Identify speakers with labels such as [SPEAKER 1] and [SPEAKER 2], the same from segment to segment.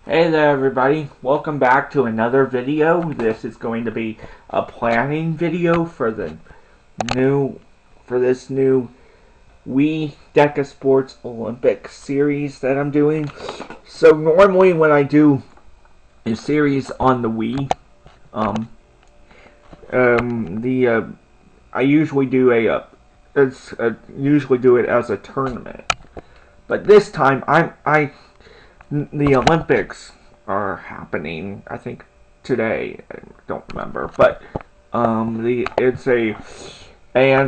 [SPEAKER 1] Hey there everybody, welcome back to another video. This is going to be a planning video for this new Wii Deca Sports Olympic series that I'm doing. So normally when I do a series on the Wii, I usually do usually do it as a tournament. But this time the Olympics are happening. I think today. I don't remember, but and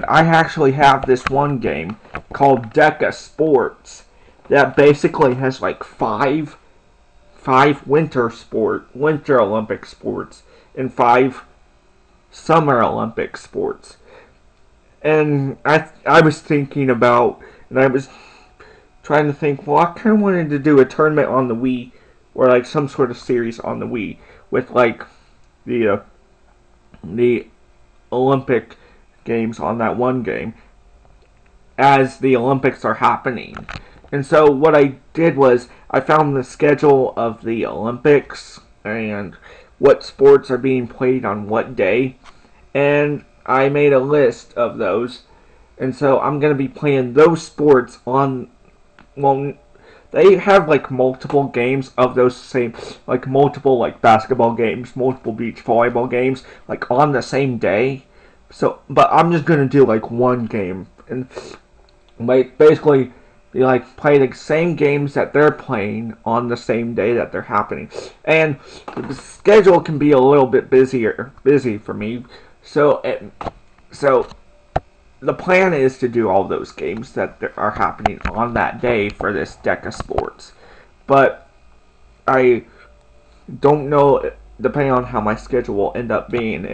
[SPEAKER 1] I actually have this one game called Deca Sports that basically has like five winter Olympic sports and five summer Olympic sports. And I was thinking about, and I was trying to think, well, I kind of wanted to do a tournament on the Wii, or like some sort of series on the Wii with like the Olympic games on that one game as the Olympics are happening. And so what I did was I found the schedule of the Olympics and what sports are being played on what day, and I made a list of those. And so I'm going to be playing those sports on, well, they have like multiple games of those same, like multiple like basketball games, multiple beach volleyball games, like on the same day. So, but I'm just gonna do like one game and like basically be like play the same games that they're playing on the same day that they're happening. And the schedule can be a little bit busy for me. So the plan is to do all those games that are happening on that day for this Deca Sports. But I don't know, depending on how my schedule will end up being,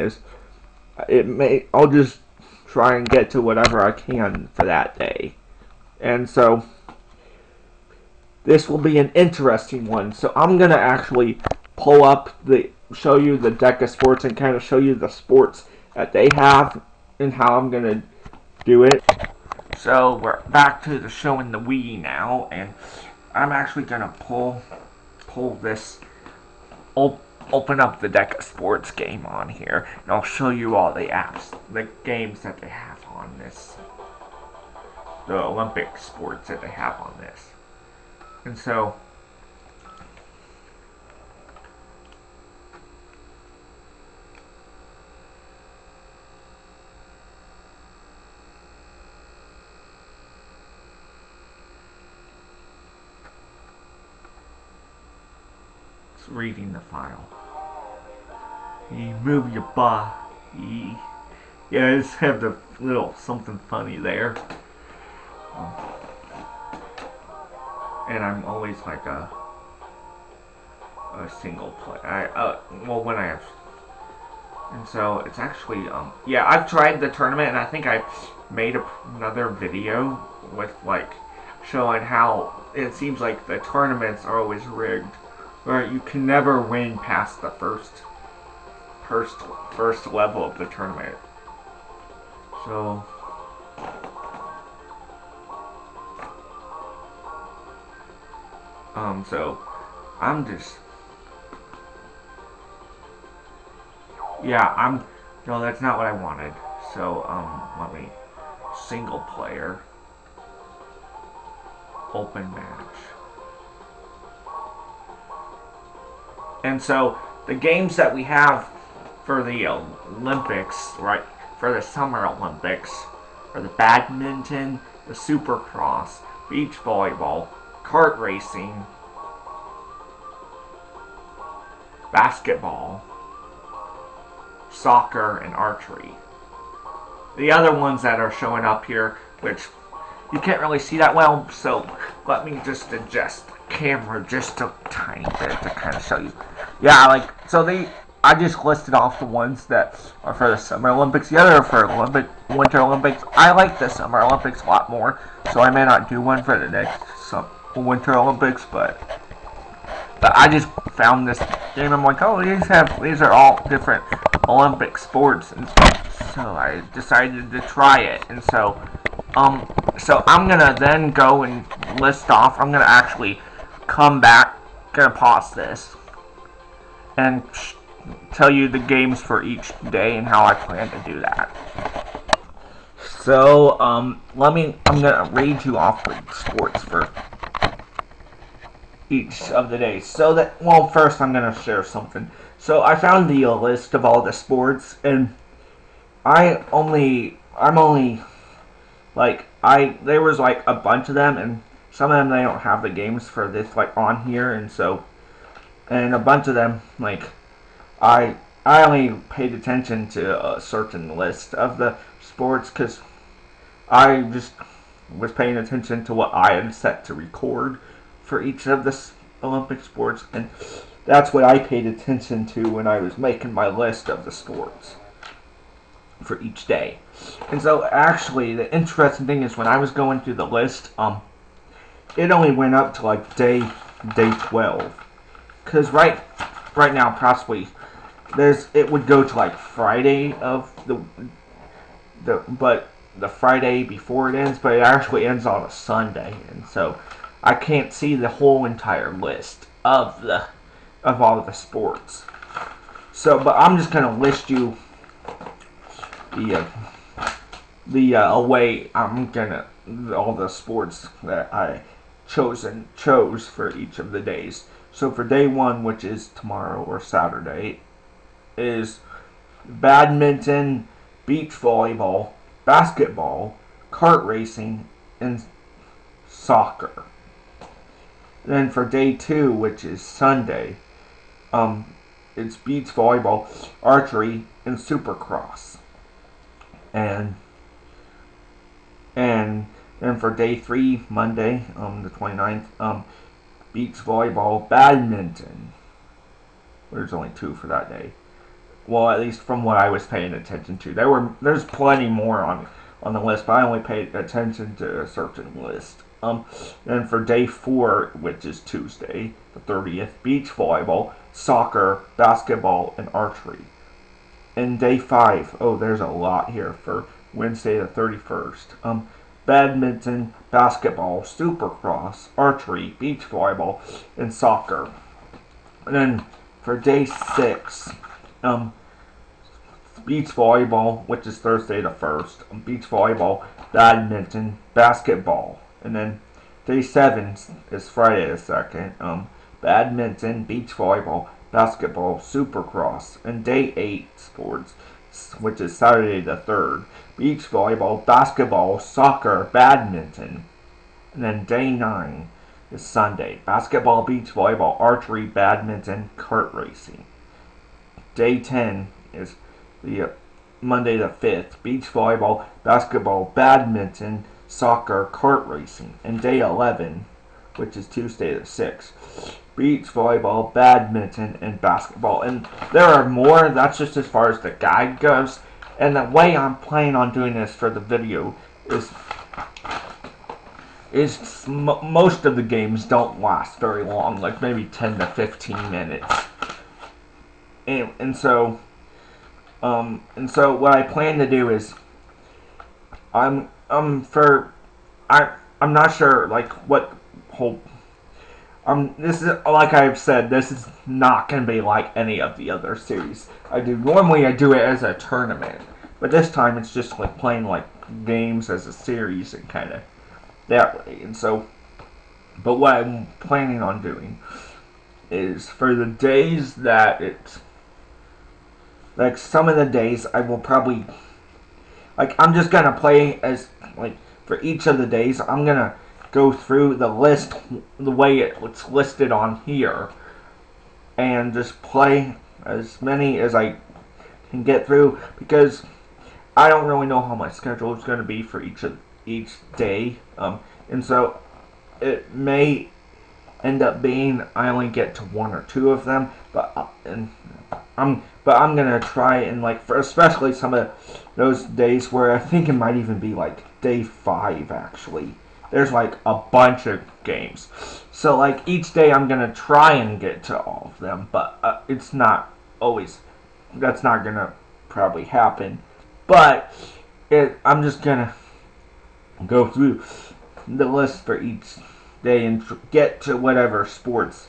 [SPEAKER 1] I'll just try and get to whatever I can for that day. And so this will be an interesting one. So I'm going to actually show you the Deca Sports and kind of show you the sports that they have and how I'm going to do it. So we're back to the showing the Wii now, and I'm actually gonna pull this, open up the Deca Sports game on here, and I'll show you all the games that they have on this, the Olympic sports that they have on this. And so reading the file. You move your body. Yeah, I just have the little something funny there. And I'm always like a single player. Well, when I have. And so it's actually, yeah, I've tried the tournament, and I think I made another video with like showing how it seems like the tournaments are always rigged, where you can never win past the first level of the tournament. So so I'm just, yeah, no, that's not what I wanted. So let me, single player, open match. And so the games that we have for the Olympics, right, for the Summer Olympics, are the badminton, the supercross, beach volleyball, kart racing, basketball, soccer, and archery. The other ones that are showing up here, which you can't really see that well, so let me just adjust the camera just a tiny bit to kind of show you. Yeah, I just listed off the ones that are for the Summer Olympics. The other are for Winter Olympics. I like the Summer Olympics a lot more, so I may not do one for the next Winter Olympics, but I just found this game. I'm like, oh, these are all different Olympic sports, and so I decided to try it. And so I'm gonna then go and list off. I'm gonna actually come back gonna pause this and tell you the games for each day and how I plan to do that. So, I'm gonna read you off the sports for each of the days. So that, well, first I'm gonna share something. So I found the list of all the sports, and I'm only there was like a bunch of them, and some of them they don't have the games for this like on here, and a bunch of them I only paid attention to a certain list of the sports because I just was paying attention to what I had set to record for each of the Olympic sports, and that's what I paid attention to when I was making my list of the sports for each day. And so actually the interesting thing is when I was going through the list, it only went up to like day 12. Cause right now possibly it would go to like Friday of the Friday before it ends, but it actually ends on a Sunday, and so I can't see the whole entire list of all of the sports. So, but I'm just gonna list you all the sports that I chose for each of the days. So for day 1, which is tomorrow or Saturday, is badminton, beach volleyball, basketball, kart racing, and soccer. Then for day 2, which is Sunday, it's beach volleyball, archery, and supercross. And then for day 3, Monday, the 29th, beach volleyball, badminton. There's only 2 for that day. Well, at least from what I was paying attention to. There's plenty more on the list, but I only paid attention to a certain list. Then for day 4, which is Tuesday, the 30th, beach volleyball, soccer, basketball, and archery. And day 5, there's a lot here for Wednesday the 31st. Badminton, basketball, supercross, archery, beach volleyball, and soccer. And then for day 6, beach volleyball, which is Thursday the 1st, beach volleyball, badminton, basketball. And then day 7 is Friday the 2nd, badminton, beach volleyball, basketball, supercross. And day 8 sports, which is Saturday the 3rd, beach volleyball, basketball, soccer, badminton. And then day 9 is Sunday, basketball, beach volleyball, archery, badminton, kart racing. Day 10 is the Monday the 5th, beach volleyball, basketball, badminton, soccer, kart racing. And day 11, which is Tuesday the 6th, beach volleyball, badminton, and basketball. And there are more. That's just as far as the guide goes. And the way I'm planning on doing this for the video is most of the games don't last very long, like maybe 10 to 15 minutes. And so what I plan to do is I'm not sure like what whole this is, like I've said, this is not going to be like any of the other series I do. Normally I do it as a tournament, but this time it's just like playing like games as a series and kind of that way. And so, but what I'm planning on doing is for the days that it's like some of the days I will probably I'm just going to play as like for each of the days I'm going to go through the list the way it's listed on here and just play as many as I can get through, because I don't really know how my schedule is going to be for each day, and so it may end up being I only get to 1 or 2 of them, but I'm gonna try and for especially some of those days where I think it might even be like day 5 actually. There's a bunch of games. So each day I'm going to try and get to all of them, but it's not always, that's not going to probably happen. But I'm just going to go through the list for each day and get to whatever sports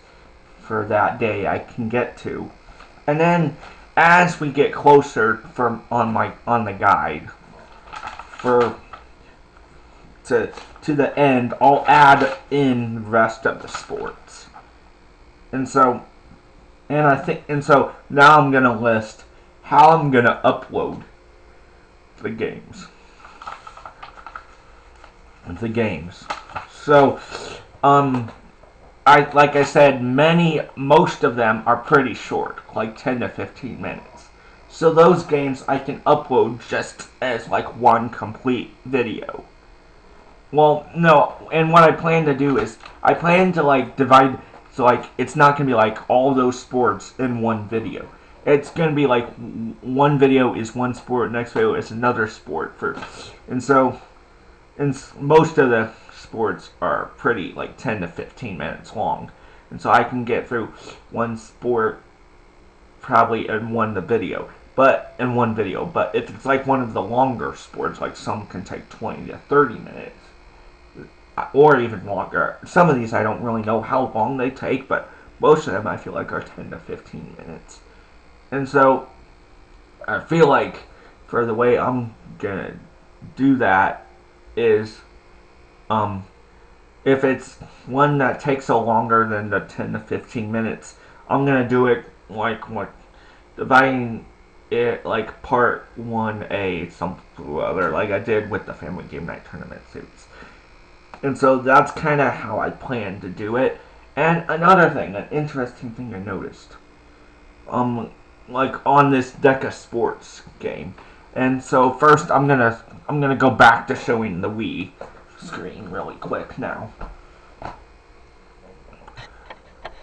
[SPEAKER 1] for that day I can get to. And then as we get closer on the guide to the end, I'll add in the rest of the sports. And so now I'm gonna list how I'm gonna upload the games. So, like I said, most of them are pretty short, like 10 to 15 minutes. So those games I can upload just as like one complete video. Well, no, and what I plan to do is I plan to like divide, so like it's not gonna be like all those sports in one video. It's gonna be like one video is one sport, next video is another sport and most of the sports are pretty like 10 to 15 minutes long, and so I can get through one sport probably in one video. But if it's like one of the longer sports, like some can take 20 to 30 minutes or even longer. Some of these I don't really know how long they take, but most of them I feel like are 10 to 15 minutes. And so I feel like for the way I'm gonna do that is if it's one that takes a longer than the 10 to 15 minutes, I'm gonna do it like dividing it like part 1A something or other, like I did with the Family Game Night Tournament series. And so that's kind of how I plan to do it. And another thing, an interesting thing I noticed, like on this Deca Sports game. And so first I'm gonna go back to showing the Wii screen really quick now.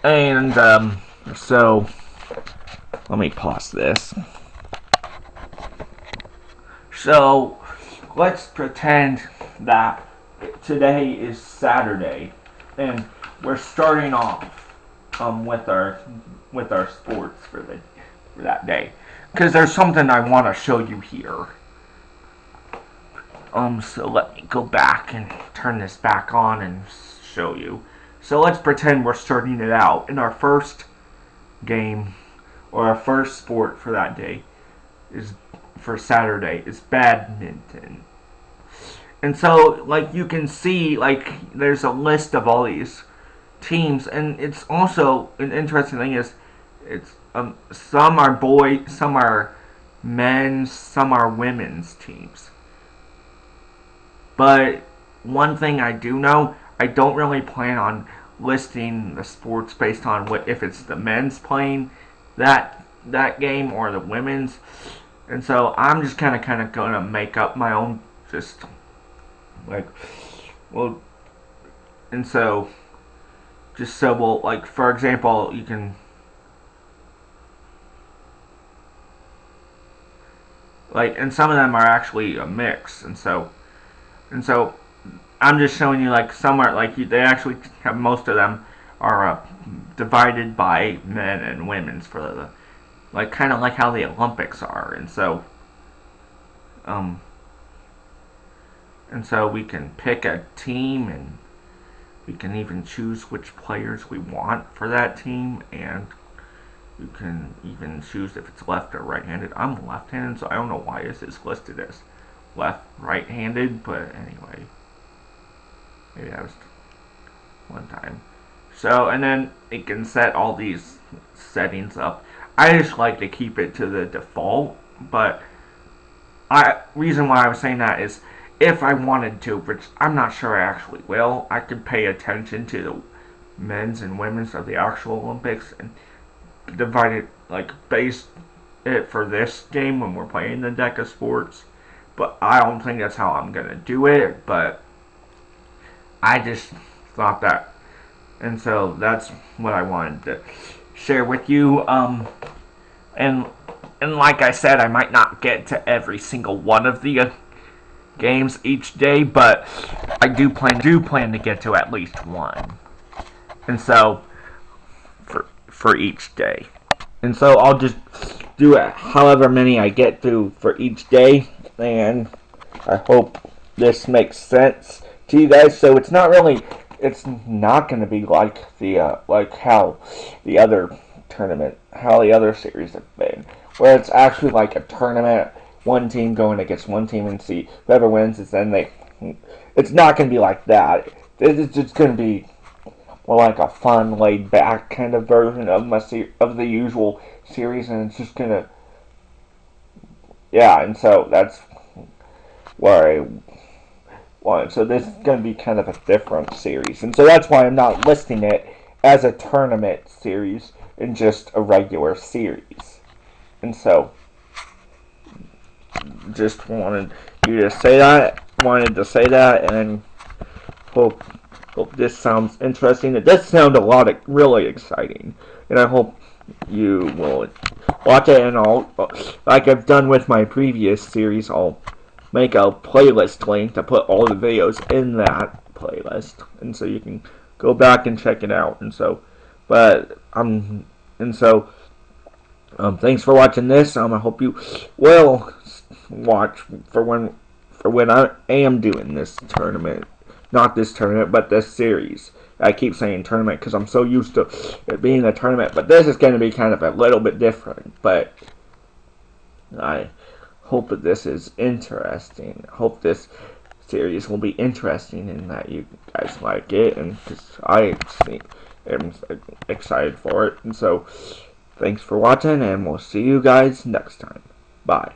[SPEAKER 1] And so let me pause this. So let's pretend that today is Saturday and we're starting off with our sports for that day, because there's something I want to show you here. So let me go back and turn this back on and show you. So let's pretend we're starting it out, and our first game or our first sport for that day for Saturday is badminton. And so like you can see, like there's a list of all these teams, and it's also an interesting thing is it's some are boys, some are men's, some are women's teams. But one thing I do know, I don't really plan on listing the sports based on if it's the men's playing that game or the women's. And so I'm just kind of going to make up my own, just like, well, and so just so we'll, like, for example, you can, like, and some of them are actually a mix, and so I'm just showing you, like, some are, like, they actually have, most of them are divided by men and women's for the, like, kind of like how the Olympics are, and so we can pick a team, and we can even choose which players we want for that team, and you can even choose if it's left or right-handed. I'm left-handed, so I don't know why this is listed as right-handed, but anyway, maybe that was one time. So, and then it can set all these settings up. I just like to keep it to the default, but reason why I was saying that is if I wanted to, which I'm not sure I actually will, I could pay attention to the men's and women's of the actual Olympics and divide it, like, base it for this game when we're playing the Deca Sports. But I don't think that's how I'm going to do it, but I just thought that. And so that's what I wanted to share with you. And like I said, I might not get to every single one of the games each day, but I do plan to get to at least one. And so for each day. And so I'll just do it however many I get through for each day, and I hope this makes sense to you guys. So it's it's not going to be like the like how the other how the other series have been, where it's actually like a tournament, one team going against one team and see whoever wins is then they. It's not going to be like that. It's just going to be more like a fun, laid back kind of version of of the usual series, and it's just gonna, yeah. And so that's where I want. So this is gonna be kind of a different series, and so that's why I'm not listing it as a tournament series and just a regular series. And so, just wanted you to say that. Wanted to say that, and hope this sounds interesting. It does sound a lot of really exciting, and I hope you will watch it. And I'll, like I've done with my previous series, I'll make a playlist link to put all the videos in that playlist, and so you can go back and check it out. And so, but and so thanks for watching this. I hope you will watch for when I am doing this tournament. Not this tournament, but this series. I keep saying tournament because I'm so used to it being a tournament, but this is going to be kind of a little bit different. But I hope that this is interesting. I hope this series will be interesting and that you guys like it, and because I am excited for it. And so, thanks for watching, and we'll see you guys next time. Bye.